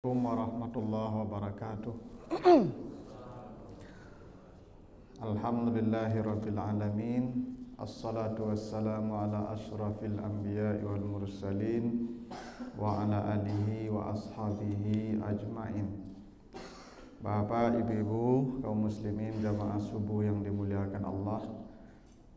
Assalamualaikum warahmatullahi wabarakatuh. Alhamdulillahirabbil alamin. Assalatu wassalamu ala asyrafil anbiya'i wal mursalin wa ala alihi wa ashabihi ajmain. Bapak, ibu-ibu, kaum muslimin jamaah subuh yang dimuliakan Allah,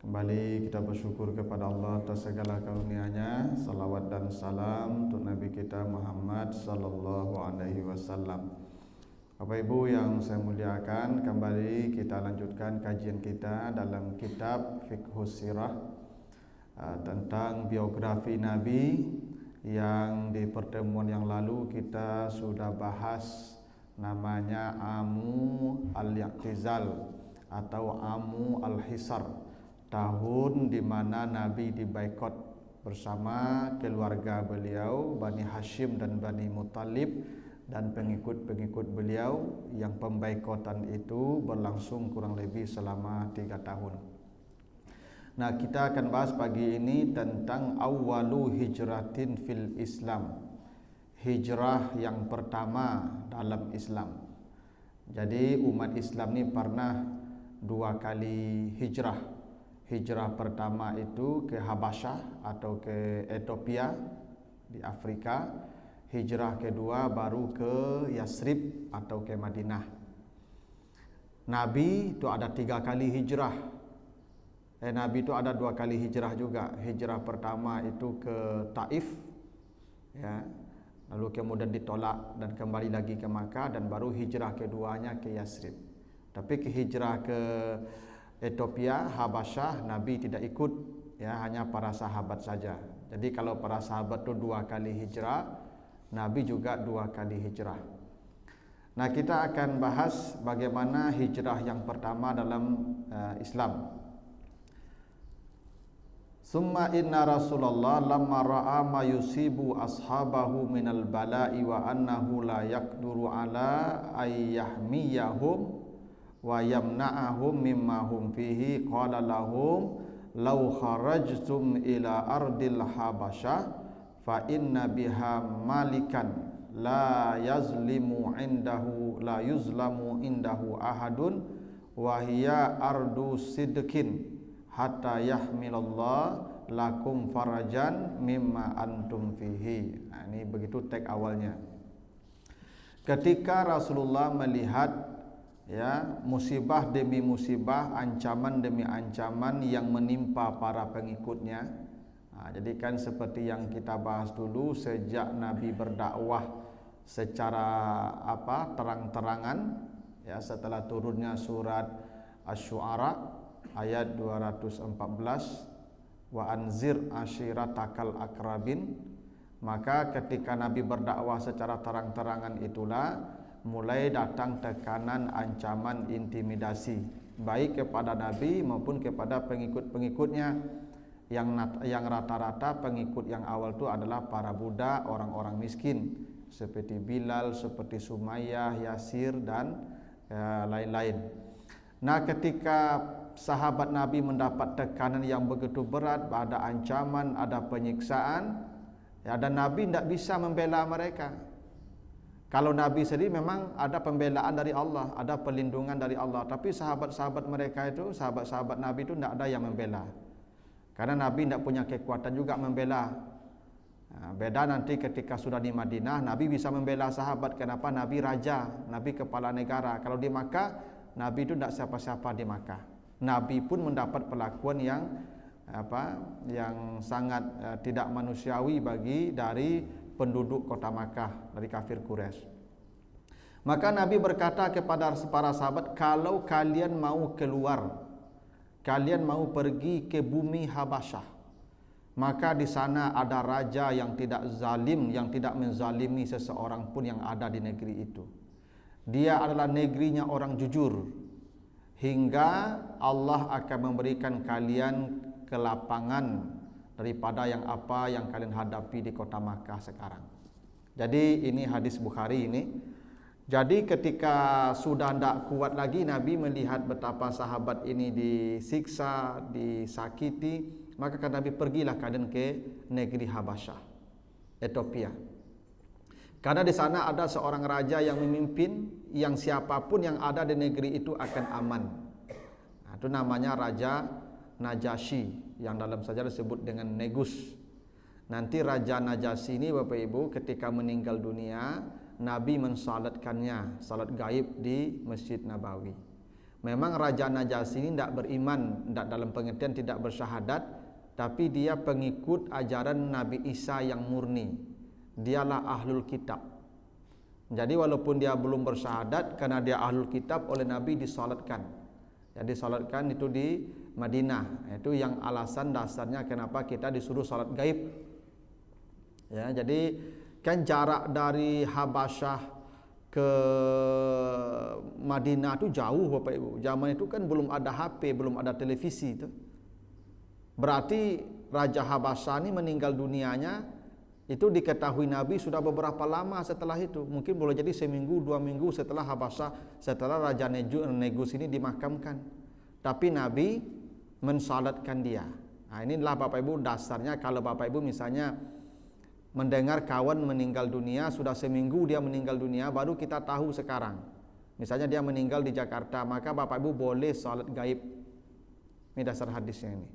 kembali kita bersyukur kepada Allah atas segala karunia-Nya. Salawat dan salam untuk Nabi kita Muhammad sallallahu alaihi wasallam. Bapak Ibu yang saya muliakan, kembali kita lanjutkan kajian kita dalam kitab Fiqhus Sirah tentang biografi Nabi, yang di pertemuan yang lalu kita sudah bahas namanya Amu Al-Iqtizal atau Amu Al-Hisar, tahun di mana Nabi dibaikot bersama keluarga beliau Bani Hashim dan Bani Muttalib dan pengikut-pengikut beliau, yang pembaikotan itu berlangsung kurang lebih selama 3 tahun. Nah, kita akan bahas pagi ini tentang awwalu hijratin fil Islam, hijrah yang pertama dalam Islam. Jadi umat Islam ini pernah 2 kali hijrah. Hijrah pertama itu ke Habasyah atau ke Ethiopia di Afrika. Hijrah kedua baru ke Yasrib atau ke Madinah. Nabi itu ada 3 kali hijrah. Nabi itu ada 2 kali hijrah juga. Hijrah pertama itu ke Taif, ya, lalu kemudian ditolak dan kembali lagi ke Makkah, dan baru hijrah keduanya ke Yasrib. Tapi ke hijrah ke Ethiopia, Habasyah, Nabi tidak ikut, ya, hanya para sahabat saja. Jadi kalau para sahabat itu 2 kali hijrah, Nabi juga 2 kali hijrah. Nah, kita akan bahas bagaimana hijrah yang pertama dalam Islam. Summa inna Rasulullah lamma ra'a ma yusibu ashabahu minal bala'i wa annahu la yaqduru ala ayyahmiyahum wa yamna'ahum mimma hum fihi qala lahum law kharajtum ila ardil habasyah fa inna biha malikan la yuzlamu indahu ahadun wa hiya ardu sidqin hatta yahmilallah lakum farajan mimma antum fihi. Nah, ini begitu teks awalnya. Ketika Rasulullah melihat, ya, musibah demi musibah, ancaman demi ancaman yang menimpa para pengikutnya. Nah, jadi kan seperti yang kita bahas dulu, sejak Nabi berdakwah secara terang-terangan, ya, setelah turunnya surat Asy-Syu'ara ayat 214, wa anzir ashiratakal akrabin, maka ketika Nabi berdakwah secara terang-terangan itulah mulai datang tekanan, ancaman, intimidasi, baik kepada Nabi maupun kepada pengikut-pengikutnya, yang rata-rata pengikut yang awal itu adalah para budak, orang-orang miskin seperti Bilal, seperti Sumayyah, Yasir, dan lain-lain. Nah, ketika sahabat Nabi mendapat tekanan yang begitu berat, ada ancaman, ada penyiksaan, ya, dan Nabi tidak bisa membela mereka. Kalau Nabi sendiri memang ada pembelaan dari Allah, ada perlindungan dari Allah, tapi sahabat-sahabat mereka itu, sahabat-sahabat Nabi itu tidak ada yang membela, karena Nabi tidak punya kekuatan juga membela. Nah, beda nanti ketika sudah di Madinah, Nabi bisa membela sahabat. Kenapa? Nabi raja, Nabi kepala negara. Kalau di Makkah, Nabi itu tidak siapa-siapa di Makkah. Nabi pun mendapat perlakuan yang sangat tidak manusiawi dari penduduk kota Makkah, dari kafir Quraisy. Maka Nabi berkata kepada para sahabat, kalau kalian mau keluar, kalian mau pergi ke bumi Habasyah, maka di sana ada raja yang tidak zalim, yang tidak menzalimi seseorang pun yang ada di negeri itu. Dia adalah negerinya orang jujur, hingga Allah akan memberikan kalian kelapangan daripada yang kalian hadapi di kota Makkah sekarang. Jadi ini hadis Bukhari ini. Jadi ketika sudah tidak kuat lagi, Nabi melihat betapa sahabat ini disiksa, disakiti, maka kata Nabi, pergilah kalian ke negeri Habasyah, Ethiopia. Karena di sana ada seorang raja yang memimpin, yang siapapun yang ada di negeri itu akan aman. Nah, itu namanya Raja Najasyi, yang dalam sejarah disebut dengan Negus. Nanti Raja Najasyi ini Bapak Ibu ketika meninggal dunia, Nabi mensalatkannya, salat gaib di Masjid Nabawi. Memang Raja Najasyi ini tidak beriman, tidak dalam pengertian tidak bersyahadat, tapi dia pengikut ajaran Nabi Isa yang murni. Dialah ahlul kitab. Jadi walaupun dia belum bersyahadat, karena dia ahlul kitab, oleh Nabi disalatkan. Jadi salatkan itu di Madinah. Itu yang alasan dasarnya kenapa kita disuruh salat gaib. Ya, jadi kan jarak dari Habasyah ke Madinah itu jauh Bapak Ibu. Zaman itu kan belum ada HP, belum ada televisi itu. Berarti Raja Habasyah ini meninggal dunianya itu diketahui Nabi sudah beberapa lama setelah itu. Mungkin boleh jadi seminggu, 2 minggu setelah Habasyah, setelah Raja Negus ini dimakamkan. Tapi Nabi mensalatkan dia. Nah, inilah Bapak Ibu dasarnya kalau Bapak Ibu misalnya mendengar kawan meninggal dunia, sudah seminggu dia meninggal dunia, baru kita tahu sekarang. Misalnya dia meninggal di Jakarta, maka Bapak Ibu boleh salat gaib. Ini dasar hadisnya ini.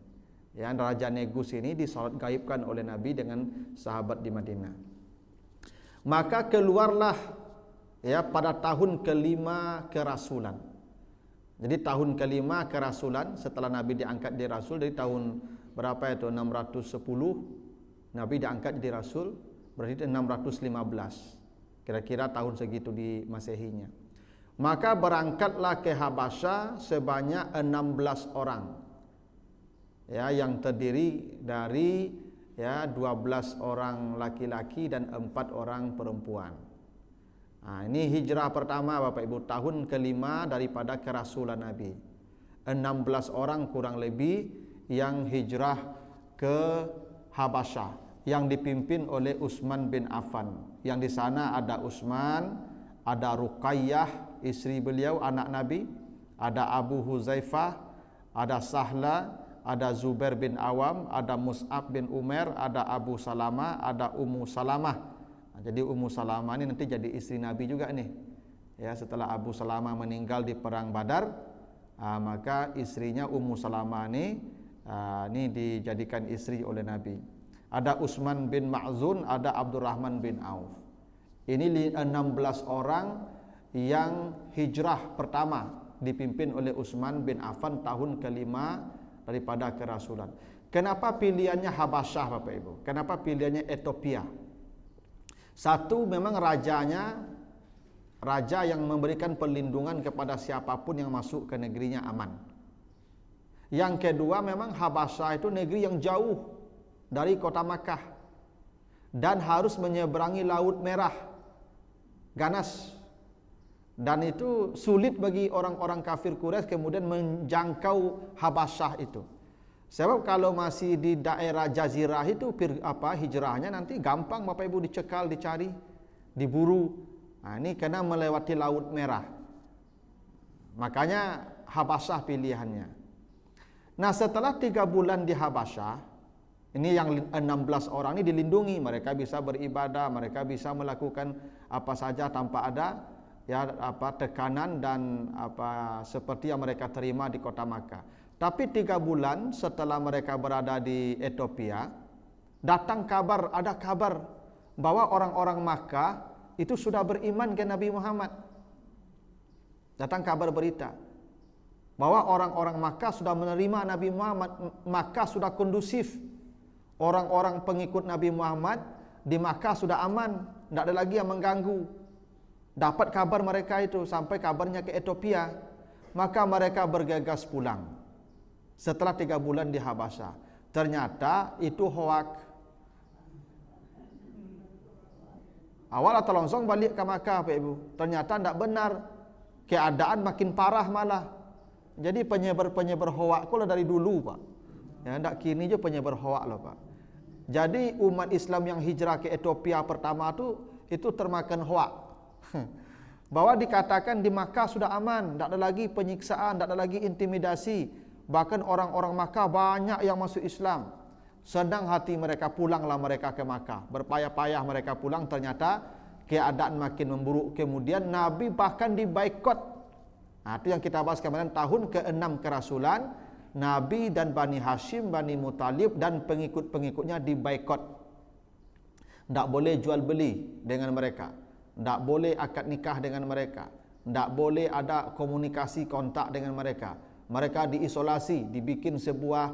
Ya, Raja Negus ini disalat gaibkan oleh Nabi dengan sahabat di Madinah. Maka keluarlah ya pada tahun kelima kerasulan. Jadi tahun kelima kerasulan setelah Nabi diangkat jadi rasul, dari tahun berapa itu 610 Nabi diangkat jadi rasul, berarti 615. Kira-kira tahun segitu di Masehinya. Maka berangkatlah ke Habasyah sebanyak 16 orang. Ya, yang terdiri dari ya 12 orang laki-laki dan 4 orang perempuan. Nah, ini hijrah pertama Bapak Ibu, tahun kelima daripada kerasulan Nabi. 16 orang kurang lebih yang hijrah ke Habasyah, yang dipimpin oleh Utsman bin Affan. Yang di sana ada Utsman, ada Ruqayyah istri beliau anak Nabi, ada Abu Huzaifah, ada Sahla, ada Zubair bin Awam, ada Mus'ab bin Umair, ada Abu Salamah, ada Ummu Salamah. Nah, jadi Ummu Salamah ini nanti jadi istri Nabi juga nih. Ya, setelah Abu Salamah meninggal di perang Badar, maka istrinya Ummu Salamah ini dijadikan istri oleh Nabi. Ada Utsman bin Ma'zun, ada Abdurrahman bin Auf. Ini 16 orang yang hijrah pertama dipimpin oleh Utsman bin Affan tahun kelima daripada kerasulan. Kenapa pilihannya Habasyah Bapak Ibu? Kenapa pilihannya Ethiopia? Satu, memang rajanya raja yang memberikan perlindungan kepada siapapun yang masuk ke negerinya aman. Yang kedua, memang Habasyah itu negeri yang jauh dari kota Makkah dan harus menyeberangi Laut Merah, ganas, dan itu sulit bagi orang-orang kafir Quraisy kemudian menjangkau Habasyah itu. Sebab kalau masih di daerah Jazirah itu hijrahnya nanti gampang Bapak Ibu dicekal, dicari, diburu. Nah, ini karena melewati Laut Merah. Makanya Habasyah pilihannya. Nah, setelah 3 bulan di Habasyah, ini yang 16 orang ini dilindungi, mereka bisa beribadah, mereka bisa melakukan apa saja tanpa ada tekanan dan seperti yang mereka terima di kota Makkah. Tapi 3 bulan setelah mereka berada di Ethiopia, datang ada kabar bahwa orang-orang Makkah itu sudah beriman ke Nabi Muhammad. Datang kabar berita bahwa orang-orang Makkah sudah menerima Nabi Muhammad, Makkah sudah kondusif. Orang-orang pengikut Nabi Muhammad di Makkah sudah aman, tidak ada lagi yang mengganggu. Dapat kabar mereka itu, sampai kabarnya ke Ethiopia. Maka mereka bergegas pulang. Setelah 3 bulan di Habasyah, ternyata itu hoak. Awal atau langsung balik ke Makkah Pak Ibu, ternyata tidak benar. Keadaan makin parah malah. Jadi penyebar hoak kok dari dulu Pak. Ya, tidak kini je penyebar hoak loh Pak. Jadi umat Islam yang hijrah ke Ethiopia pertama itu termakan hoak. Bahwa dikatakan di Makkah sudah aman, tidak ada lagi penyiksaan, tidak ada lagi intimidasi. Bahkan orang-orang Makkah banyak yang masuk Islam. Senang hati mereka, pulanglah mereka ke Makkah. Berpayah-payah mereka pulang, ternyata keadaan makin memburuk, kemudian Nabi bahkan dibaikot. Itu yang kita bahas kemarin, tahun ke-6 kerasulan, Nabi dan Bani Hashim, Bani Muthalib dan pengikut-pengikutnya dibaikot. Tak boleh jual beli dengan mereka, tak boleh akad nikah dengan mereka, tak boleh ada komunikasi kontak dengan mereka. Mereka diisolasi, dibikin sebuah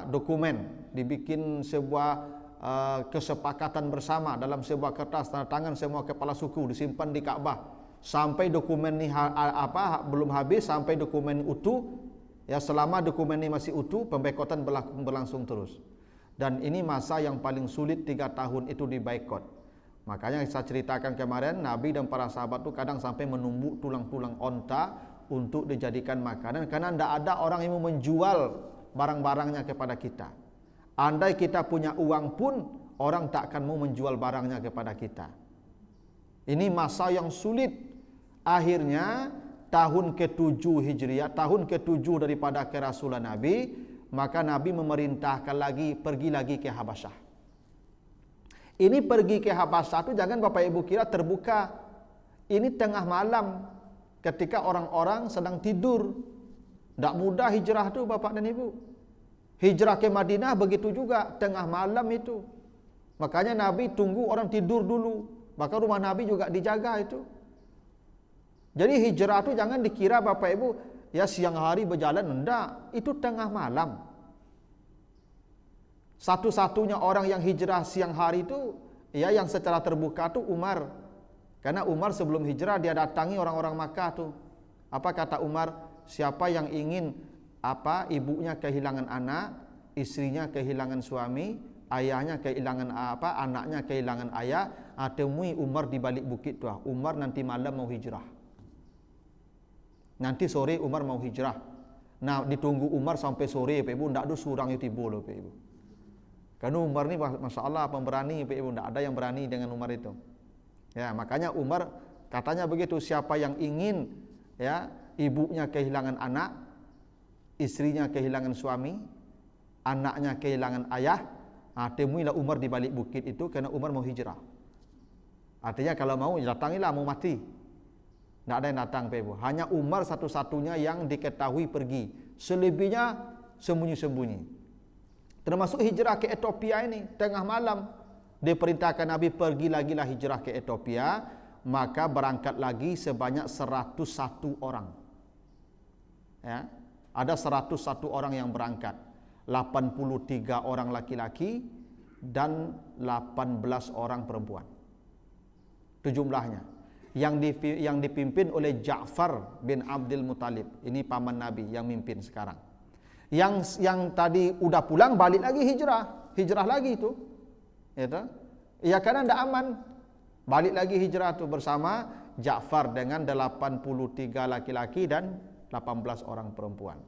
dokumen, dibikin sebuah kesepakatan bersama dalam sebuah kertas, tanda tangan semua kepala suku, disimpan di Ka'bah sampai dokumen ini belum habis, sampai dokumen utuh. Ya, selama dokumen ini masih utuh, pemboikotan berlangsung terus. Dan ini masa yang paling sulit, 3 tahun itu dibaikot. Makanya saya ceritakan kemarin, Nabi dan para sahabat itu kadang sampai menumbuk tulang-tulang onta untuk dijadikan makanan, karena tidak ada orang yang mau menjual barang-barangnya kepada kita. Andai kita punya uang pun, orang tak akan mau menjual barangnya kepada kita. Ini masa yang sulit. Akhirnya tahun ke-7 Hijriah, tahun ke-7 daripada kerasulan Nabi, maka Nabi memerintahkan lagi, pergi lagi ke Habasyah. Ini pergi ke Habasyah itu jangan Bapak Ibu kira terbuka. Ini tengah malam, ketika orang-orang sedang tidur. Tak mudah hijrah itu Bapak dan Ibu. Hijrah ke Madinah begitu juga, tengah malam itu. Makanya Nabi tunggu orang tidur dulu. Bahkan rumah Nabi juga dijaga itu. Jadi hijrah itu jangan dikira Bapak Ibu, ya siang hari berjalan, enggak. Itu tengah malam. Satu-satunya orang yang hijrah siang hari itu, ya yang secara terbuka itu Umar. Karena Umar sebelum hijrah dia datangi orang-orang Makkah tuh. Apa kata Umar? Siapa yang ingin ibunya kehilangan anak, istrinya kehilangan suami, ayahnya kehilangan anaknya kehilangan ayah, temui Umar di balik bukit tu. Umar nanti malam mau hijrah. Nanti sore Umar mau hijrah. Nah, ditunggu Umar sampai sore, Pak Ibu, ndak ada surang yang tiba loh, Pak Ibu. Karena Umar ni masya-Allah pemberani, Pak Ibu, ndak ada yang berani dengan Umar itu. Ya, makanya Umar katanya begitu, siapa yang ingin ya ibunya kehilangan anak, istrinya kehilangan suami, anaknya kehilangan ayah, temuilah Umar di balik bukit itu, karena Umar mau hijrah. Artinya kalau mau datangilah, mau mati. Tidak ada yang datang, Pak Ibu. Hanya Umar satu-satunya yang diketahui pergi. Selebihnya sembunyi-sembunyi. Termasuk hijrah ke Ethiopia ini, tengah malam. Diperintahkan Nabi pergi lagi lah hijrah ke Ethiopia, maka berangkat lagi sebanyak 101 orang. Ya. Ada 101 orang yang berangkat, 83 orang laki-laki dan 18 orang perempuan. Itu jumlahnya. Yang dipimpin oleh Ja'far bin Abdul Muthalib. Ini paman Nabi yang mimpin sekarang. Yang tadi udah pulang balik lagi hijrah lagi itu. Ya karena tidak aman. Balik lagi hijrah itu bersama Ja'far dengan 83 laki-laki dan 18 orang perempuan.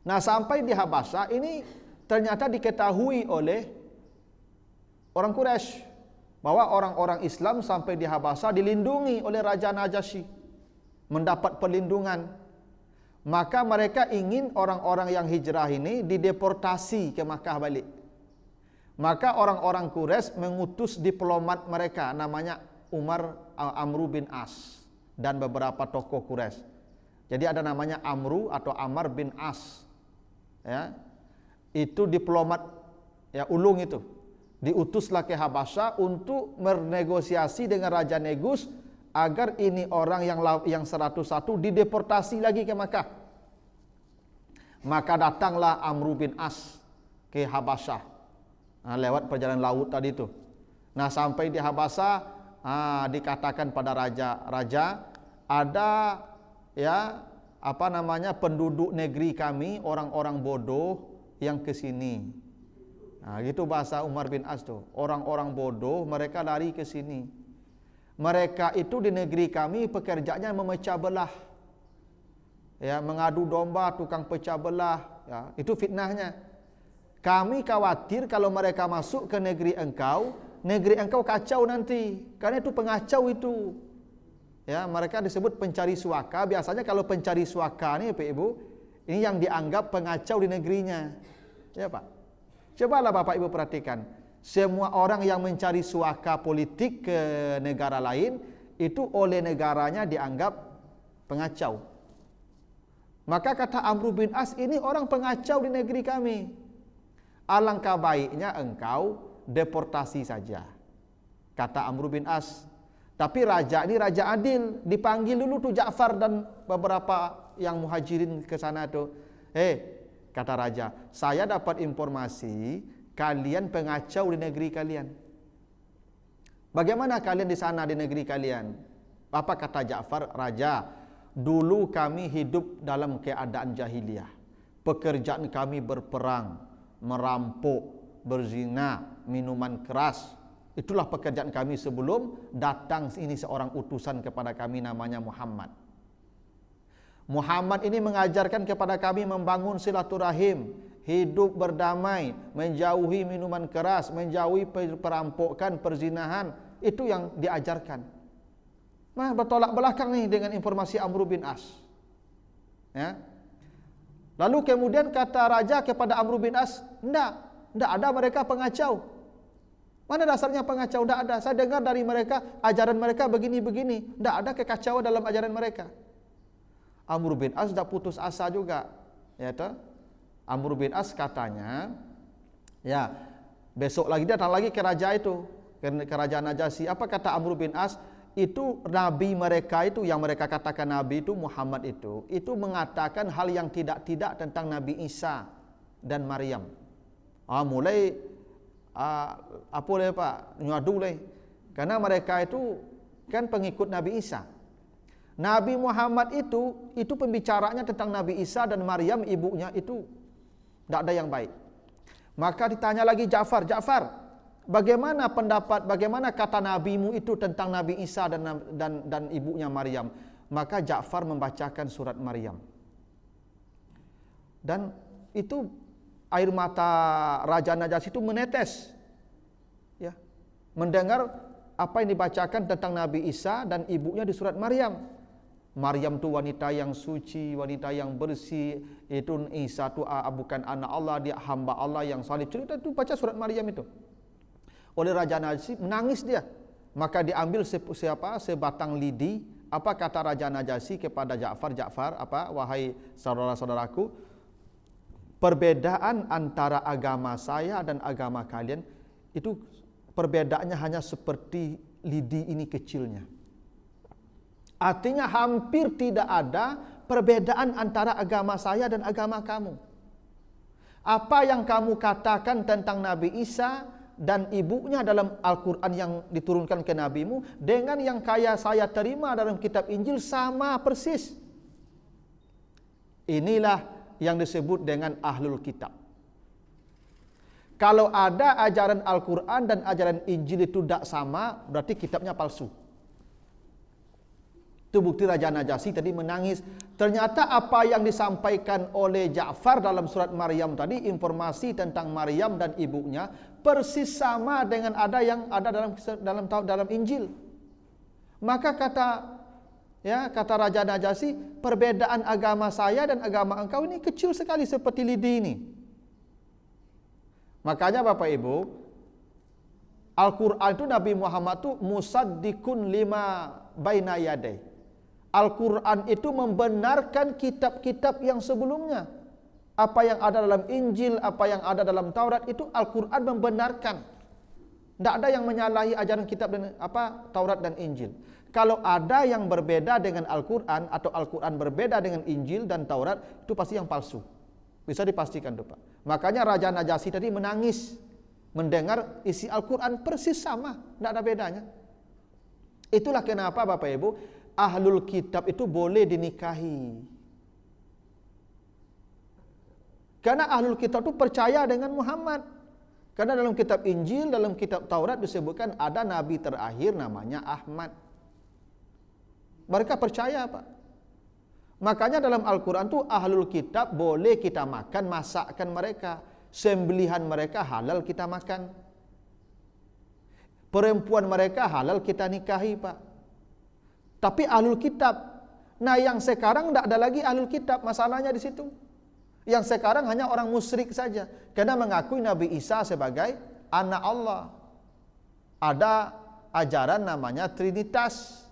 Nah, sampai di Habasyah ini ternyata diketahui oleh orang Quraisy bahwa orang-orang Islam sampai di Habasyah dilindungi oleh Raja Najasyi, mendapat perlindungan. Maka mereka ingin orang-orang yang hijrah ini dideportasi ke Makkah balik. Maka orang-orang Quraisy mengutus diplomat mereka namanya Amru bin As dan beberapa tokoh Quraisy. Jadi ada namanya Amru atau Amr bin As. Ya. Itu diplomat ya ulung itu. Diutuslah ke Habasyah untuk bernegosiasi dengan Raja Negus agar ini orang yang 101 dideportasi lagi ke Makkah. Maka datanglah Amru bin As ke Habasyah. Lewat perjalanan laut tadi itu. Nah, sampai di Habasyah dikatakan pada raja ada ya penduduk negeri kami, orang-orang bodoh yang ke sini. Nah, gitu bahasa Umar bin As tuh. Orang-orang bodoh mereka lari ke sini. Mereka itu di negeri kami pekerjaannya memecah belah. Ya, mengadu domba, tukang pecah belah, ya, itu fitnahnya. Kami khawatir kalau mereka masuk ke negeri engkau kacau nanti. Karena itu pengacau itu. Ya, mereka disebut pencari suaka. Biasanya kalau pencari suaka nih, Pak Ibu, ini yang dianggap pengacau di negerinya. Ya, Pak. Cobalah Bapak Ibu perhatikan. Semua orang yang mencari suaka politik ke negara lain, itu oleh negaranya dianggap pengacau. Maka kata Amr bin As, ini orang pengacau di negeri kami. Alangkah baiknya engkau deportasi saja, kata Amr bin As. Tapi raja ini raja adil, dipanggil dulu tuh Ja'far dan beberapa yang muhajirin ke sana tuh. Kata raja, saya dapat informasi kalian pengacau di negeri kalian. Bagaimana kalian di sana di negeri kalian? Apa kata Ja'far? Raja, dulu kami hidup dalam keadaan jahiliyah. Pekerjaan kami berperang, merampok, berzina, minuman keras. Itulah pekerjaan kami sebelum datang ini seorang utusan kepada kami namanya Muhammad. Muhammad ini mengajarkan kepada kami membangun silaturahim, hidup berdamai, menjauhi minuman keras, menjauhi perampokan, perzinahan. Itu yang diajarkan. Nah, bertolak belakang nih dengan informasi Amr bin As. Ya. Lalu kemudian kata raja kepada Amr bin As, enggak ada mereka pengacau. Mana dasarnya pengacau? Enggak ada. Saya dengar dari mereka, ajaran mereka begini-begini. Enggak ada kekacauan dalam ajaran mereka. Amr bin As sudah putus asa juga. Ya toh? Amr bin As katanya, ya besok lagi dia datang lagi ke raja itu, ke kerajaan Najasyi. Apa kata Amr bin As? Itu nabi mereka itu, yang mereka katakan nabi itu Muhammad itu mengatakan hal yang tidak-tidak tentang Nabi Isa dan Maryam. Mulai apa le Pak? Nyadu le. Karena mereka itu kan pengikut Nabi Isa. Nabi Muhammad itu pembicaranya tentang Nabi Isa dan Maryam ibunya itu tidak ada yang baik. Maka ditanya lagi Ja'far, bagaimana pendapat, bagaimana kata nabimu itu tentang Nabi Isa dan ibunya Maryam? Maka Ja'far membacakan surat Maryam. Dan itu air mata Raja Najasyi itu menetes. Ya. Mendengar apa yang dibacakan tentang Nabi Isa dan ibunya di surat Maryam. Maryam tu wanita yang suci, wanita yang bersih. Itu Isa tu bukan anak Allah, dia hamba Allah yang saleh. Cerita tu baca surat Maryam itu. Oleh Raja Najasyi menangis dia. Maka diambil sebatang lidi. Apa kata Raja Najasyi kepada Ja'far? Wahai saudara-saudaraku, perbedaan antara agama saya dan agama kalian itu perbedaannya hanya seperti lidi ini kecilnya. Artinya hampir tidak ada perbedaan antara agama saya dan agama kamu. Apa yang kamu katakan tentang Nabi Isa dan ibunya dalam Al-Quran yang diturunkan ke nabimu dengan yang saya terima dalam kitab Injil sama persis. Inilah yang disebut dengan ahlul kitab. Kalau ada ajaran Al-Quran dan ajaran Injil itu tidak sama, berarti kitabnya palsu. Itu bukti Raja Najasyi tadi menangis. Ternyata apa yang disampaikan oleh Ja'far dalam surat Maryam tadi, informasi tentang Maryam dan ibunya persis sama dengan ada yang ada dalam Injil. Maka kata Raja Najasyi, perbedaan agama saya dan agama engkau ini kecil sekali seperti lidi ini. Makanya Bapak Ibu, Al-Quran itu Nabi Muhammad itu musaddiqun lima baina yadai. Al-Quran itu membenarkan kitab-kitab yang sebelumnya. Apa yang ada dalam Injil, apa yang ada dalam Taurat, itu Al-Quran membenarkan. Tidak ada yang menyalahi ajaran kitab dan Taurat dan Injil. Kalau ada yang berbeda dengan Al-Quran atau Al-Quran berbeda dengan Injil dan Taurat, itu pasti yang palsu. Bisa dipastikan tuh Pak. Makanya Raja Najasyi tadi menangis mendengar isi Al-Quran persis sama, tidak ada bedanya. Itulah kenapa Bapak Ibu, ahlul kitab itu boleh dinikahi. Karena ahlul kitab itu percaya dengan Muhammad. Karena dalam kitab Injil, dalam kitab Taurat disebutkan ada nabi terakhir namanya Ahmad. Mereka percaya Pak. Makanya dalam Al-Quran itu ahlul kitab boleh kita makan masakan mereka. Sembelihan mereka halal kita makan. Perempuan mereka halal kita nikahi Pak. Tapi ahlul kitab. Nah yang sekarang tidak ada lagi ahlul kitab. Masalahnya di situ. Yang sekarang hanya orang musyrik saja. Karena mengakui Nabi Isa sebagai anak Allah. Ada ajaran namanya Trinitas.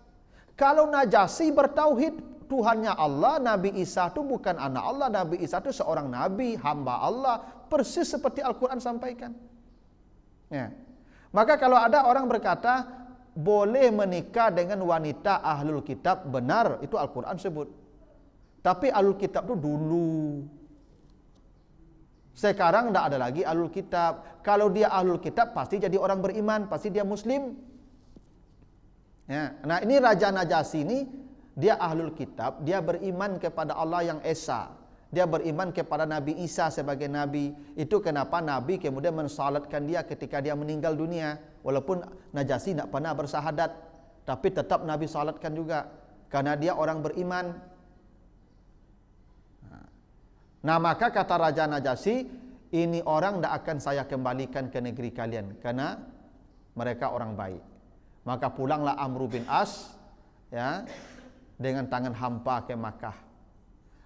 Kalau Najasyi bertauhid Tuhannya Allah, Nabi Isa itu bukan anak Allah, Nabi Isa itu seorang nabi, hamba Allah, persis seperti Al-Quran sampaikan. Ya. Maka kalau ada orang berkata boleh menikah dengan wanita ahlul kitab, benar, itu Al-Quran sebut. Tapi ahlul kitab itu dulu. Sekarang tidak ada lagi ahlul kitab. Kalau dia ahlul kitab pasti jadi orang beriman, pasti dia muslim. Ya. Nah ini Raja Najasyi ini, dia ahlul kitab, dia beriman kepada Allah yang Esa. Dia beriman kepada Nabi Isa sebagai Nabi. Itu kenapa Nabi kemudian mensalatkan dia ketika dia meninggal dunia. Walaupun Najasyi tidak pernah bersahadat, tapi tetap Nabi salatkan juga. Karena dia orang beriman. Nah maka kata Raja Najasyi, ini orang tidak akan saya kembalikan ke negeri kalian. Karena mereka orang baik. Maka pulanglah Amr bin As, ya, dengan tangan hampa ke Makkah.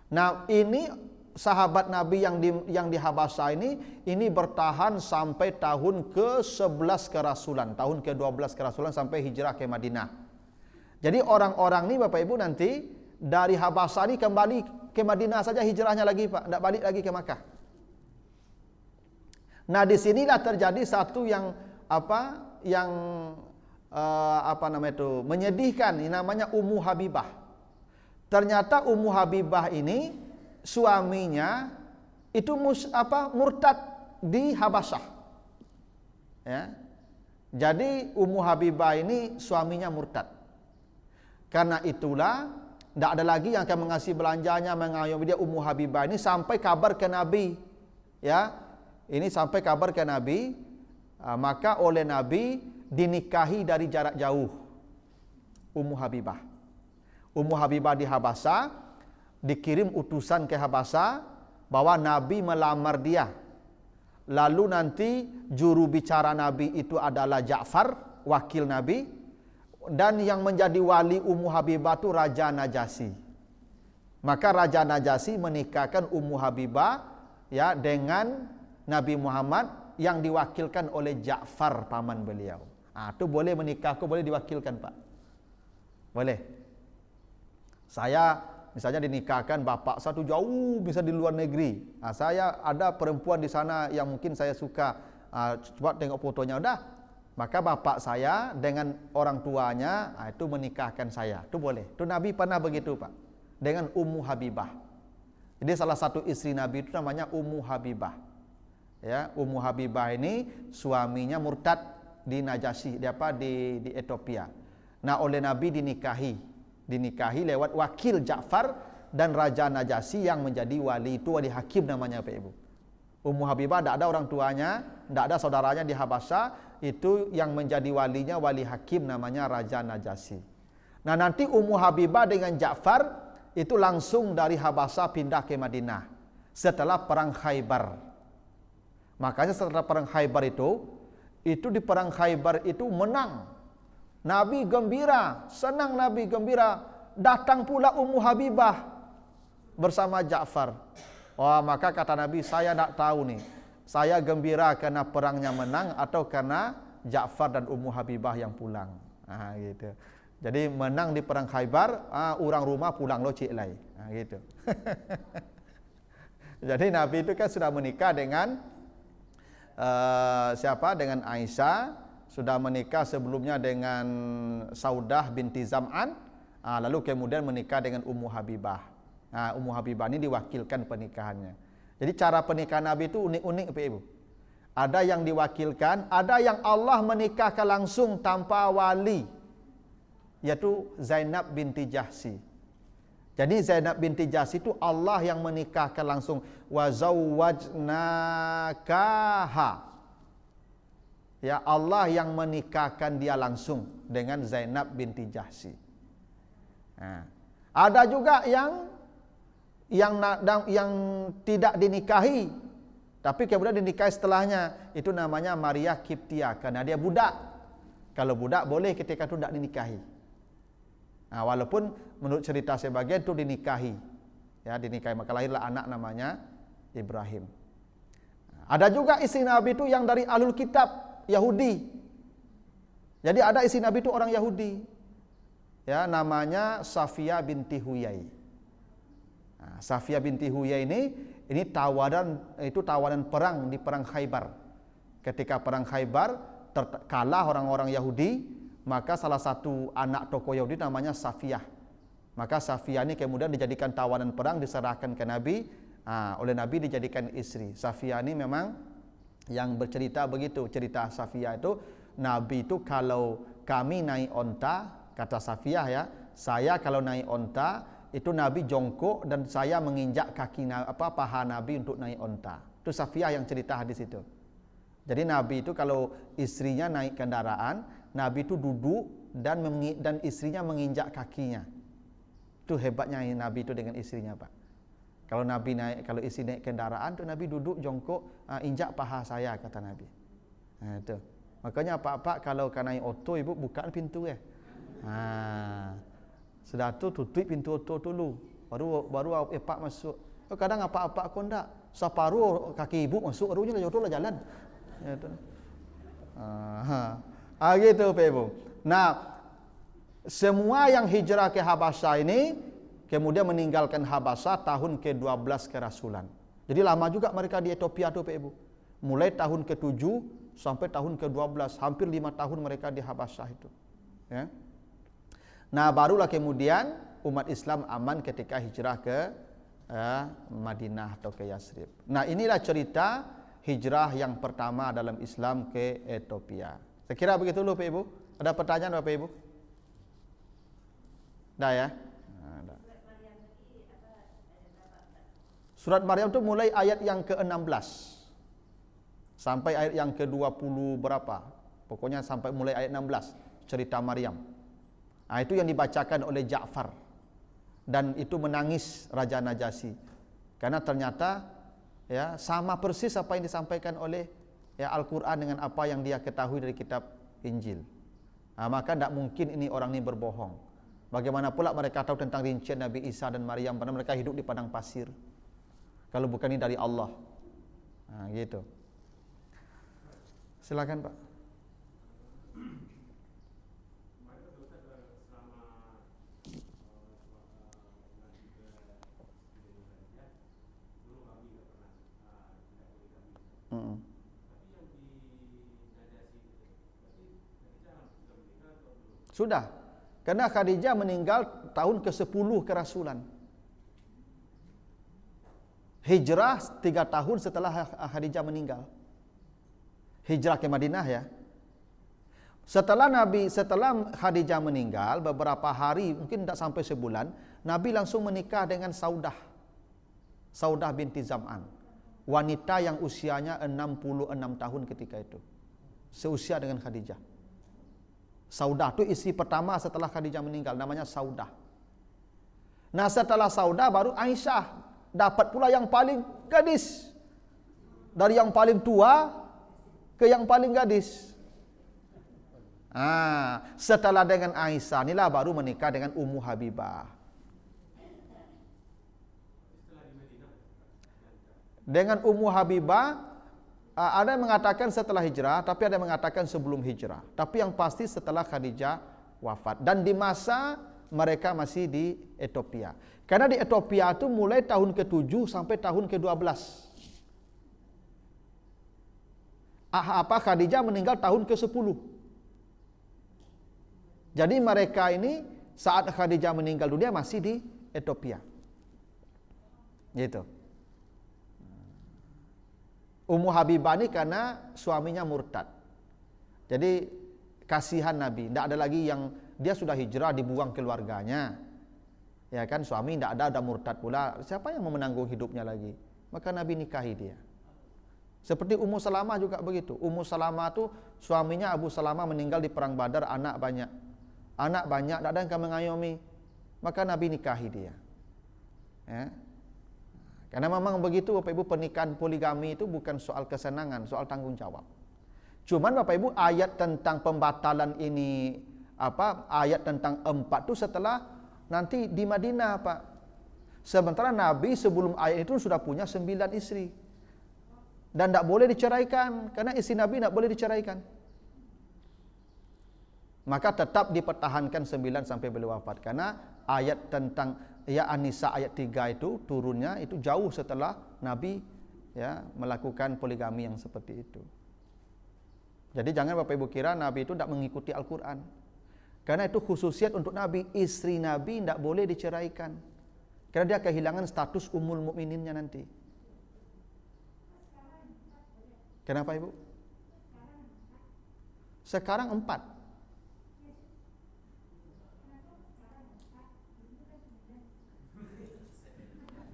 Nah ini sahabat Nabi yang di Habasah ini bertahan sampai tahun ke-11 kerasulan, tahun ke-12 kerasulan sampai hijrah ke Madinah. Jadi orang-orang ini Bapak Ibu nanti dari Habasah ini kembali ke Madinah saja hijrahnya lagi Pak, tidak balik lagi ke Makkah. Nah disinilah terjadi satu yang menyedihkan, ini namanya Ummu Habibah. Ternyata Ummu Habibah ini suaminya itu murtad di Habasyah. Ya. Jadi Ummu Habibah ini suaminya murtad. Karena itulah tidak ada lagi yang akan mengasih belanjanya, mengayomi dia. Ummu Habibah ini sampai kabar ke Nabi. Ya. Ini sampai kabar ke Nabi, maka oleh Nabi dinikahi dari jarak jauh Ummu Habibah. Ummu Habibah di Habasah, dikirim utusan ke Habasah bahwa Nabi melamar dia. Lalu nanti juru bicara Nabi itu adalah Ja'far, wakil Nabi, dan yang menjadi wali Ummu Habibah itu Raja Najasyi. Maka Raja Najasyi menikahkan Ummu Habibah ya dengan Nabi Muhammad yang diwakilkan oleh Ja'far paman beliau. Itu boleh menikahku, boleh diwakilkan Pak. Boleh. Saya misalnya dinikahkan bapak satu jauh bisa di luar negeri. Saya ada perempuan di sana yang mungkin saya suka. Coba tengok fotonya udah. Maka bapak saya dengan orang tuanya itu menikahkan saya. Itu boleh. Itu Nabi pernah begitu Pak. Dengan Ummu Habibah. Jadi salah satu istri Nabi itu namanya Ummu Habibah. Ya, Ummu Habibah ini suaminya murtad di Najasyi, di Ethiopia. Nah, oleh Nabi dinikahi lewat wakil Ja'far dan Raja Najasyi yang menjadi wali itu, wali hakim namanya Pak Ibu. Ummu Habibah tidak ada orang tuanya, tidak ada saudaranya di Habasyah, itu yang menjadi walinya wali hakim namanya Raja Najasyi. Nah, nanti Ummu Habibah dengan Ja'far itu langsung dari Habasyah pindah ke Madinah setelah perang Khaybar. Makanya setelah perang Khaybar itu di perang Khaybar itu menang. Nabi gembira, senang Nabi gembira. Datang pula Ummu Habibah bersama Ja'far. Wah, maka kata Nabi, saya tidak tahu nih. Saya gembira karena perangnya menang atau karena Ja'far dan Ummu Habibah yang pulang. Gitu. Jadi menang di perang Khaybar, orang rumah pulang lo cik lai. Gitu. Jadi Nabi itu kan sudah menikah dengan dengan Aisyah, sudah menikah sebelumnya dengan Saudah binti Zam'an, lalu kemudian menikah dengan Ummu Habibah. Ummu Habibah ini diwakilkan pernikahannya. Jadi cara pernikahan Nabi itu unik-unik Pak Ibu. Ada yang diwakilkan, ada yang Allah menikahkan langsung tanpa wali, yaitu Zainab binti Jahsy. Jadi Zainab binti Jahsy itu Allah yang menikahkan langsung. Wa zawwajnakaha. Ya, Allah yang menikahkan dia langsung dengan Zainab binti Jahsy. Ada juga yang tidak dinikahi, tapi kemudian dinikahi setelahnya. Itu namanya Maria Kiptia karena dia budak. Kalau budak boleh ketika itu tidak dinikahi. Walaupun menurut cerita sebagian itu dinikahi. Ya, dinikahi maka lahirlah anak namanya Ibrahim. Ada juga istri Nabi itu yang dari Ahlul Kitab. Yahudi. Jadi ada istri Nabi itu orang Yahudi. Ya, namanya Safiyah binti Huyai. Nah, Safiyah binti Huyai ini tawanan perang di perang Khaybar. Ketika perang Khaybar kalah orang-orang Yahudi, maka salah satu anak tokoh Yahudi namanya Safiyah. Maka Safiyah ini kemudian dijadikan tawanan perang, diserahkan ke Nabi. Oleh Nabi dijadikan istri. Safiyah ini memang yang bercerita begitu. Cerita Safiyah itu, Nabi itu kalau kami naik onta, kata Safiyah ya, saya kalau naik onta itu Nabi jongkok dan saya menginjak paha Nabi untuk naik onta. Itu Safiyah yang cerita hadis itu. Jadi Nabi itu kalau istrinya naik kendaraan, Nabi itu duduk dan istrinya menginjak kakinya. Itu hebatnya Nabi itu dengan istrinya, Pak. Kalau istri naik kendaraan tuh Nabi duduk jongkok, injak paha saya, kata Nabi. Nah, itu. Makanya Pak kalau naik oto ibu bukaan pintu ya. Sudah tu tutup pintu oto dulu. Baru Pak masuk. Kadang apa kau ndak separuh kaki ibu masuk barunya lah jalan. Ya, gitu Pak Ibu. Nah, semua yang hijrah ke Habasyah ini kemudian meninggalkan Habasyah tahun ke-12 kerasulan. Jadi lama juga mereka di Ethiopia tuh Pak Ibu. Mulai tahun ke-7 sampai tahun ke-12, hampir 5 tahun mereka di Habasyah itu. Ya. Nah, barulah kemudian umat Islam aman ketika hijrah ke Madinah atau ke Yasrib. Nah, inilah cerita hijrah yang pertama dalam Islam ke Ethiopia. Saya kira begitu dulu Pak Ibu. Ada pertanyaan Bapak Ibu? Dah ya? Nah, Surat Maryam itu mulai ayat yang ke-16 sampai ayat yang ke-20 berapa? Pokoknya sampai mulai ayat 16 cerita Maryam. Nah, itu yang dibacakan oleh Ja'far. Dan itu menangis Raja Najasyi. Karena ternyata ya sama persis apa yang disampaikan oleh Al-Quran dengan apa yang dia ketahui dari kitab Injil. Maka tidak mungkin ini orang ini berbohong. Bagaimana pula mereka tahu tentang rincian Nabi Isa dan Maryam, karena mereka hidup di padang pasir. Kalau bukan ini dari Allah. Gitu. Silakan Pak. Sudah. Karena Khadijah meninggal tahun ke-10 kerasulan. Hijrah 3 tahun setelah Khadijah meninggal. Hijrah ke Madinah ya. Setelah Khadijah meninggal beberapa hari, mungkin tidak sampai sebulan, Nabi langsung menikah dengan Saudah binti Zam'an. Wanita yang usianya 66 tahun ketika itu. Seusia dengan Khadijah. Saudah itu istri pertama setelah Khadijah meninggal, namanya Saudah. Nah, setelah Saudah baru Aisyah, dapat pula yang paling gadis. Dari yang paling tua ke yang paling gadis. Setelah dengan Aisyah inilah baru menikah dengan Ummu Habibah. Dengan Ummu Habibah ada yang mengatakan setelah hijrah, tapi ada yang mengatakan sebelum hijrah. Tapi yang pasti setelah Khadijah wafat. Dan di masa mereka masih di Ethiopia. Karena di Ethiopia itu mulai tahun ke-7 sampai tahun ke-12. Khadijah meninggal tahun ke-10. Jadi mereka ini saat Khadijah meninggal dunia masih di Ethiopia. Gitu. Ummu Habibah ini karena suaminya murtad. Jadi kasihan Nabi, tidak ada lagi yang dia sudah hijrah dibuang keluarganya. Ya kan, suami tidak ada murtad pula. Siapa yang mau menanggung hidupnya lagi? Maka Nabi nikahi dia. Seperti Ummu Salamah juga begitu. Ummu Salamah itu suaminya Abu Salamah meninggal di perang Badar, anak banyak. Anak banyak, tidak ada yang mengayomi. Maka Nabi nikahi dia. Ya. Karena memang begitu Bapak Ibu, pernikahan poligami itu bukan soal kesenangan, soal tanggung jawab. Cuman Bapak Ibu, ayat tentang pembatalan ini ayat tentang 4 itu setelah nanti di Madinah, Pak. Sementara Nabi sebelum ayat itu sudah punya 9 istri. Dan tidak boleh diceraikan, karena istri Nabi tidak boleh diceraikan. Maka tetap dipertahankan 9 sampai beliau wafat. Karena ayat tentang ya An-Nisa ayat 3 itu turunnya itu jauh setelah Nabi ya melakukan poligami yang seperti itu. Jadi jangan Bapak Ibu kira Nabi itu tidak mengikuti Al-Quran. Karena itu khususiat untuk Nabi. Istri Nabi tidak boleh diceraikan. Karena dia kehilangan status ummul mukmininnya nanti. Kenapa Ibu? Sekarang 4.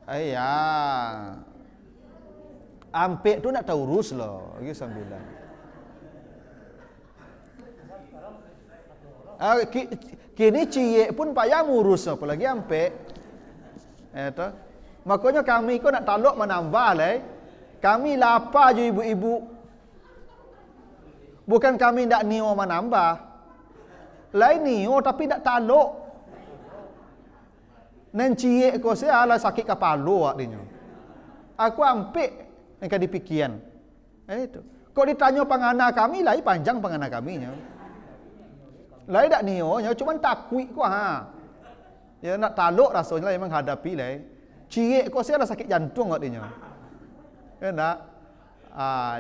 Iya. Ampek tu nak taurus loh, lagi 9. Kini cie pun payah ngurus apalagi ampek. Itu. Makanya kami ko nak taluk menambah lah. Kami lapar je ibu-ibu. Bukan kami ndak nio menambah. Lain nio tapi ndak taluk. Nen cie ko saya ala sakit kepala artinya. Aku ampek engkau dipikian. Itu. Kok ditanya pangana kami lai panjang pangana kaminya. Lai dak nio nya cuman takui ko ha. Ya nak taluk rasanya memang hadapi lai. Cie ko saya ala sakit jantung artinya. Enak.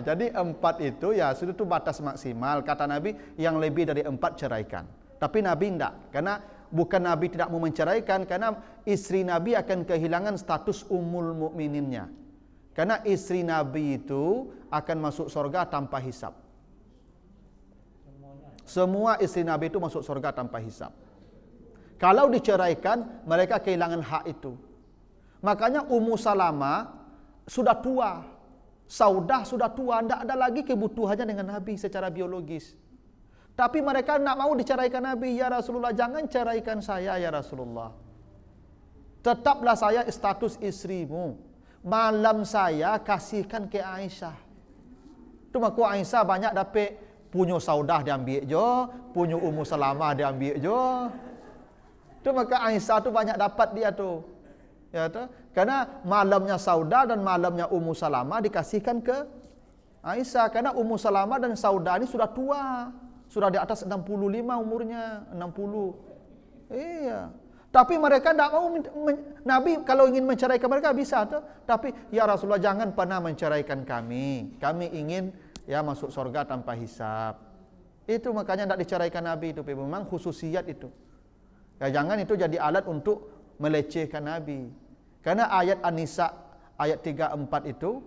Jadi 4 itu ya sudah tu batas maksimal. Kata Nabi yang lebih dari 4 ceraikan. Tapi Nabi tidak. Karena bukan Nabi tidak mau menceraikan, karena istri Nabi akan kehilangan status ummul mukmininnya. Karena istri Nabi itu akan masuk surga tanpa hisab. Semua istri Nabi itu masuk surga tanpa hisab. Kalau diceraikan, mereka kehilangan hak itu. Makanya Ummu Salamah sudah tua, Saudah sudah tua, tidak ada lagi kebutuhannya dengan Nabi secara biologis. Tapi mereka tidak mau diceraikan Nabi. Ya Rasulullah, jangan ceraikan saya ya Rasulullah. Tetaplah saya status istrimu. Malam saya kasihkan ke Aisyah. Itu maka Aisyah banyak dapat punya Saudah diambil je, punya Ummu Salamah diambil je. Itu maka Aisyah tu banyak dapat dia tu. Ya tu. Karena malamnya Saudah dan malamnya Ummu Salamah dikasihkan ke Aisyah. Karena Ummu Salamah dan Saudah ini sudah tua. Sudah di atas 65 umurnya, 60. Iya. Tapi mereka tidak mau, Nabi kalau ingin menceraikan mereka bisa tuh. Tapi ya Rasulullah jangan pernah menceraikan kami. Kami ingin ya masuk surga tanpa hisab. Itu makanya tidak diceraikan Nabi itu. Memang khususiat itu. Ya jangan itu jadi alat untuk melecehkan Nabi. Karena ayat An-Nisa ayat 34 itu,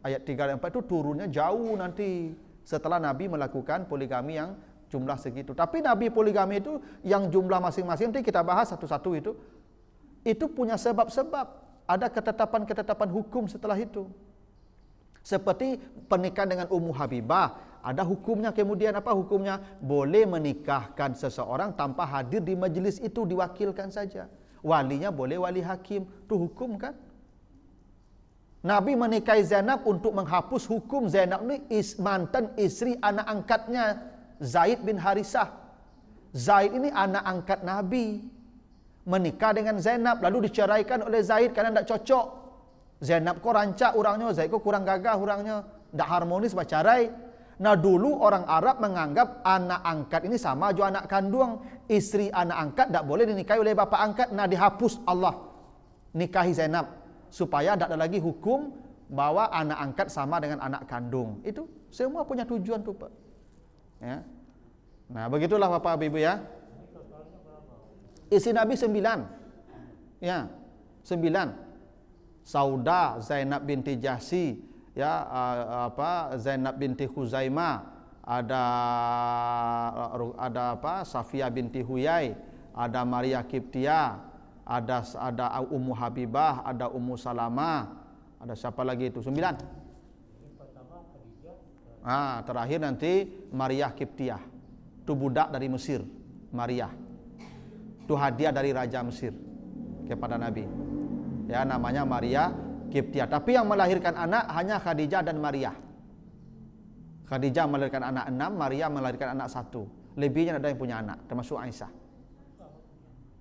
ayat 34 itu turunnya jauh nanti setelah Nabi melakukan poligami yang jumlah segitu. Tapi Nabi poligami itu yang jumlah masing-masing nanti kita bahas satu-satu itu punya sebab-sebab. Ada ketetapan-ketetapan hukum setelah itu. Seperti pernikahan dengan Ummu Habibah, ada hukumnya. Kemudian apa hukumnya? Boleh menikahkan seseorang tanpa hadir di majelis itu, diwakilkan saja. Walinya boleh wali hakim. Itu hukum kan? Nabi menikahi Zainab untuk menghapus hukum Zainab ini mantan istri anak angkatnya Zaid bin Harisah. Zaid ini anak angkat Nabi. Menikah dengan Zainab lalu diceraikan oleh Zaid karena tidak cocok. Zainab kok rancak orangnya, Zaid kok kurang gagah orangnya, tidak harmonis bercerai. Nah dulu orang Arab menganggap anak angkat ini sama juga anak kandung. Istri anak angkat tidak boleh dinikahi oleh bapak angkat. Nah dihapus Allah nikahi Zainab supaya tidak ada lagi hukum bahwa anak angkat sama dengan anak kandung. Itu semua punya tujuan tuh Pak. Ya. Nah begitulah Bapak Ibu ya. Istri Nabi 9. Ya, 9. Saudah, Zainab binti Jahsi, ya Zainab binti Khuzaimah, ada Safiyah binti Huyai, ada Maria Kiptia, ada Ummu Habibah, ada Ummu Salamah, ada siapa lagi itu? 9. Terakhir nanti Maria Kiptiah. Itu budak dari Mesir, Maria. Itu hadiah dari Raja Mesir kepada Nabi. Ya, namanya Maria Kiptiah. Tapi yang melahirkan anak hanya Khadijah dan Maria. Khadijah melahirkan anak 6, Maria melahirkan anak 1. Lebihnya ada yang punya anak, termasuk Aisyah.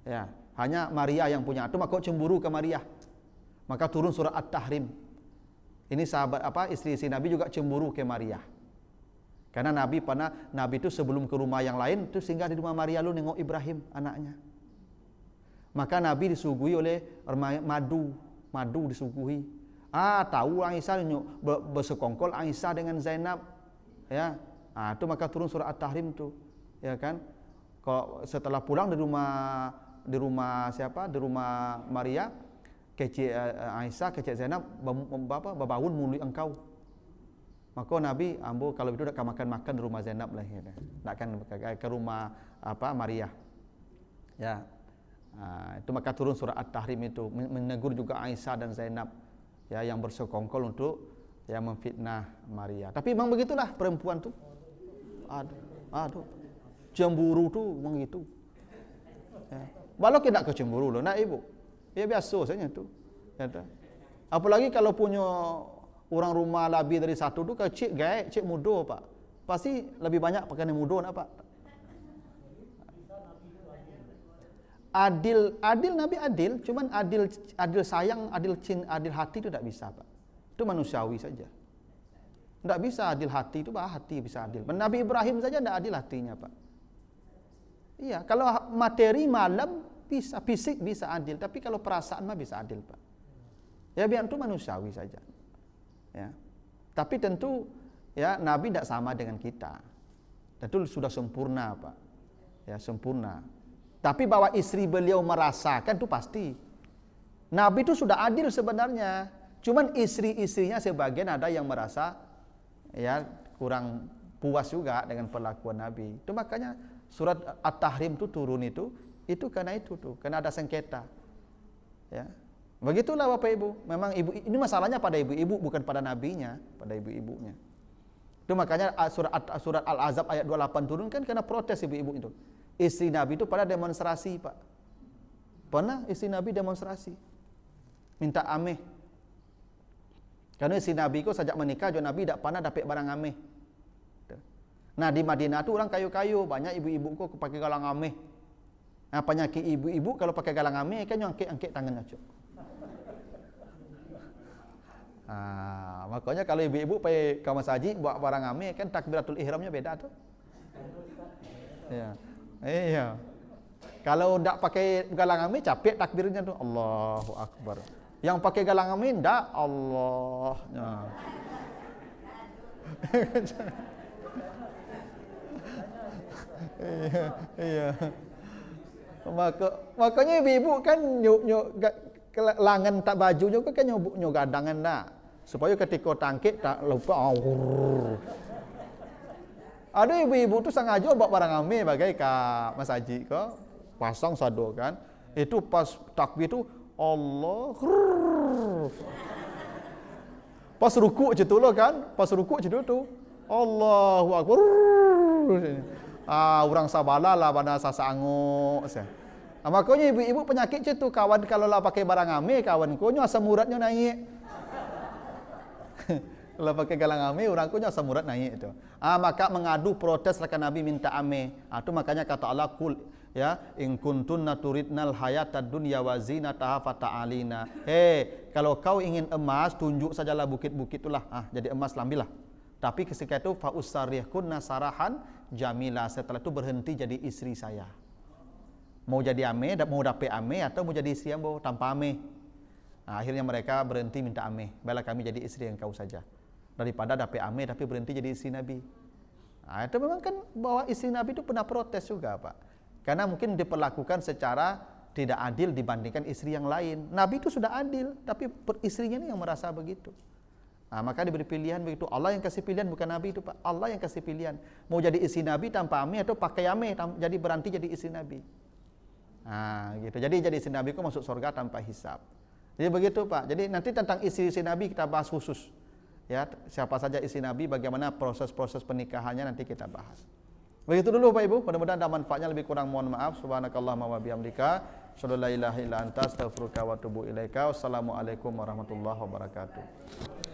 Ya, hanya Maria yang punya. Itu maka cemburu ke Maria. Maka turun surat At-Tahrim. Ini sahabat istri-istri Nabi juga cemburu ke Maria. Karena Nabi itu sebelum ke rumah yang lain itu singgah di rumah Maria lu nengok Ibrahim anaknya. Maka Nabi disuguhi oleh madu disuguhi. Tahu Aisyah bersekongkol Aisyah dengan Zainab, ya. Itu maka turun surah At-Tahrim tuh, ya kan? Kalau setelah pulang di rumah siapa? Di rumah Maria, Aisyah kecil Zainab babangun muli engkau. Maka Nabi kalau itu dak makan di rumah Zainab lah ya. Tak akan ke rumah Maria. Ya. Itu maka turun surah At-Tahrim itu menegur juga Aisyah dan Zainab, ya, yang bersekongkol untuk memfitnah Maria. Tapi memang begitulah perempuan tuh. Aduh. Cemburu tuh memang gitu. Ya. Walau tidak kecemburu loh, nak ibu. Ya biasa saja tuh. Ya, apalagi kalau punya orang rumah lebih dari satu tu cik muda pak. Pasti lebih banyak pakai yang muda nak pak. Adil Nabi adil, cuman adil sayang, adil hati itu tidak bisa pak. Itu manusiawi saja. Tidak bisa adil hati itu hati bisa adil. Nabi Ibrahim saja tidak adil hatinya pak. Iya, kalau materi malam bisa, fisik bisa adil, tapi kalau perasaan mah bisa adil pak. Ya biar itu manusiawi saja. Ya. Tapi tentu ya Nabi tidak sama dengan kita. Tentu sudah sempurna pak. Ya sempurna. Tapi bahwa istri beliau merasakan itu pasti. Nabi itu sudah adil sebenarnya. Cuman istri-istrinya sebagian ada yang merasa ya kurang puas juga dengan perlakuan Nabi. Itu makanya surat At-Tahrim itu turun itu karena itu tuh, karena ada sengketa. Ya. Begitulah Bapak Ibu. Memang ini masalahnya pada ibu-ibu bukan pada nabinya, pada ibu-ibunya. Itu makanya surat Al-Ahzab ayat 28 turun kan karena protes ibu-ibu itu. Istri Nabi itu pada demonstrasi, Pak. Pernah istri Nabi demonstrasi. Minta ameh. Karena istri Nabi itu sejak menikah juga Nabi tidak pernah dapat barang ameh. Nah, di Madinah itu orang kayu-kayu, banyak ibu-ibu kok pakai galang ameh. Nah, penyakit ibu-ibu kalau pakai galang ameh kan angkat tangannya, Cuk. Makanya kalau ibu-ibu pergi ke masjid buat barang ameh kan takbiratul ihramnya beda tuh. Ya. Iya. Kalau ndak pakai galang ameh capek takbirnya tuh Allahu Akbar. Yang pakai galang ameh ndak Allah. Nah. Iya. Makanya ibu-ibu kan nyuk langan tak bajunya kan nyuk gadangan dah. Supaya ketika tangkit tak lupa. Ada ibu-ibu tu sengaja bawa barang ameh bagai ke Mas Haji ke pasang sado kan. Itu pas takbir tu Allah. Pas ruku' je tu kan. Pas ruku' je tu Allahu Akbar. Orang sabala lah pada sasango. Makanya ibu-ibu penyakit je tu kawan kalau lah pakai barang ameh kawan konyo asam uratnya naik. Kalau pakai galang ameh orang konyo asam urat naik itu. Maka mengadu protes rekan Nabi minta ameh. Itu makanya kata Allah kul ya in kuntunna turidnal hayatad dunya wa zinataha fata'alina. Kalau kau ingin emas tunjuk sajalah bukit-bukit itulah. Jadi emas lambilah. Tapi ketika itu fa usarrihkunna sarahan jamila. Setelah itu berhenti jadi istri saya. Mau jadi ameh, mau dapet ameh atau mau jadi istri yang tanpa ameh. Akhirnya mereka berhenti minta ameh. Baiklah kami jadi istri yang kau saja. Daripada dapet ameh tapi berhenti jadi istri Nabi. Itu memang kan bahwa istri Nabi itu pernah protes juga Pak. Karena mungkin diperlakukan secara tidak adil dibandingkan istri yang lain. Nabi itu sudah adil, tapi istrinya ini yang merasa begitu. Maka diberi pilihan begitu. Allah yang kasih pilihan bukan Nabi itu Pak. Allah yang kasih pilihan. Mau jadi istri Nabi tanpa ameh atau pakai ameh jadi berhenti jadi istri Nabi. Gitu. Jadi istri Nabi itu masuk surga tanpa hisab. Jadi begitu Pak. Jadi nanti tentang istri-istri Nabi kita bahas khusus. Ya, siapa saja istri Nabi, bagaimana proses-proses pernikahannya nanti kita bahas. Begitu dulu Pak Ibu, mudah-mudahan ada manfaatnya, lebih kurang mohon maaf. Subhanakallahumma wa bihamdika, asyhadu an la ilaha illa anta, astaghfiruka wa atubu ilaika. Wassalamualaikum warahmatullahi wabarakatuh.